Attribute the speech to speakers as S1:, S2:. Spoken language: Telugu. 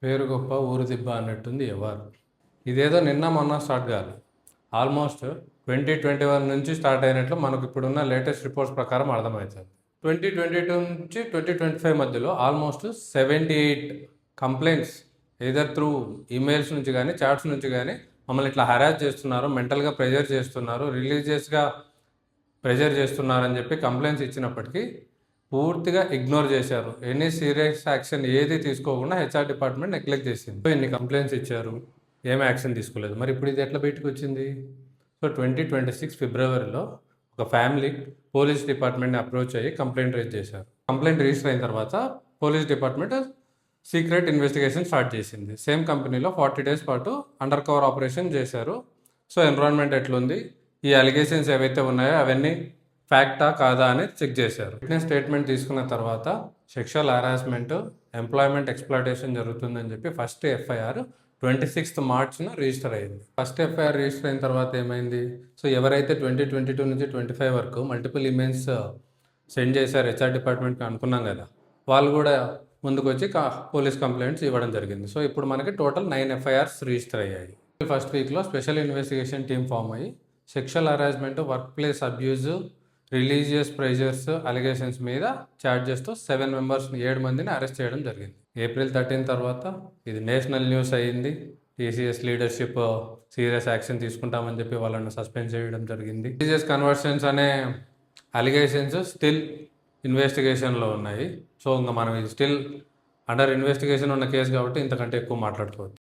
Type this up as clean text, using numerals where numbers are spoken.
S1: పేరు గొప్ప ఊరు దిబ్బ అన్నట్టుంది ఎవరు. ఇదేదో నిన్న మొన్న స్టార్ట్ కాదు. ఆల్మోస్ట్ 2021 నుంచి స్టార్ట్ అయినట్లు మనకు ఇప్పుడున్న లేటెస్ట్ రిపోర్ట్స్ ప్రకారం అర్థమవుతుంది. 2022 నుంచి 2025 మధ్యలో almost 78 complaints either through emails నుంచి కానీ చాట్స్ నుంచి కానీ మమ్మల్ని ఇట్లా హరాస్ చేస్తున్నారు, మెంటల్గా ప్రెజర్ చేస్తున్నారు, రిలీజియస్గా ప్రెజర్ చేస్తున్నారని చెప్పి కంప్లైంట్స్ ఇచ్చినప్పటికీ పూర్తిగా ఇగ్నోర్ చేశారు. ఎనీ సీరియస్ యాక్షన్ ఏది తీసుకోకుండా హెచ్ఆర్ డిపార్ట్మెంట్ నెగ్లెక్ట్ చేసింది. సో ఎన్ని కంప్లైంట్స్ ఇచ్చారు, ఏం యాక్షన్ తీసుకోలేదు. మరి ఇప్పుడు ఇది ఎట్లా బయటకు వచ్చింది? సో 2026 ఫిబ్రవరిలో ఒక ఫ్యామిలీ పోలీస్ డిపార్ట్మెంట్ని అప్రోచ్ అయ్యి కంప్లైంట్ రేజ్ చేశారు. కంప్లైంట్ రిజిస్టర్ అయిన తర్వాత police department secret investigation start చేసింది. సేమ్ కంపెనీలో 40 days పాటు అండర్ కవర్ ఆపరేషన్ చేశారు. సో ఎన్విరాన్మెంట్ ఎట్లుంది, ఈ అలిగేషన్స్ ఏవైతే ఉన్నాయో అవన్నీ ఫ్యాక్టా కాదా అని చెక్ చేశారు. విట్నెస్ స్టేట్మెంట్ తీసుకున్న తర్వాత సెక్షువల్ హరాస్మెంట్, ఎంప్లాయ్మెంట్ ఎక్స్ప్లాయిటేషన్ జరుగుతుందని చెప్పి first FIR 26th March register అయ్యింది. ఫస్ట్ ఎఫ్ఐఆర్ రిజిస్టర్ అయిన తర్వాత ఏమైంది? సో ఎవరైతే 2022 నుంచి 25 వరకు మల్టిపుల్ ఇమెయిల్స్ సెండ్ చేశారు హెచ్ఆర్ డిపార్ట్మెంట్కి అనుకున్నాం కదా, వాళ్ళు కూడా ముందుకు వచ్చి పోలీస్ కంప్లైంట్స్ ఇవ్వడం జరిగింది. సో ఇప్పుడు మనకి టోటల్ 9 FIRs రిజిస్టర్ అయ్యాయి. ఫస్ట్ వీక్లో స్పెషల్ ఇన్వెస్టిగేషన్ టీమ్ ఫామ్ అయ్యి sexual harassment, work place abuse, religious pressures allegations మీద ఛార్జెస్తో 7 మెంబర్స్ని 7 మందిని అరెస్ట్ చేయడం జరిగింది. April 13 తర్వాత ఇది నేషనల్ న్యూస్ అయ్యింది. టీసీఎస్ లీడర్షిప్ సీరియస్ యాక్షన్ తీసుకుంటామని చెప్పి వాళ్ళని సస్పెండ్ చేయడం జరిగింది. రిలీజియస్ కన్వర్షన్స్ అనే అలిగేషన్స్ స్టిల్ ఇన్వెస్టిగేషన్లో ఉన్నాయి. సో ఇంకా మనం ఇది స్టిల్ అండర్ ఇన్వెస్టిగేషన్ ఉన్న కేసు కాబట్టి ఇంతకంటే ఎక్కువ మాట్లాడుకోవచ్చు.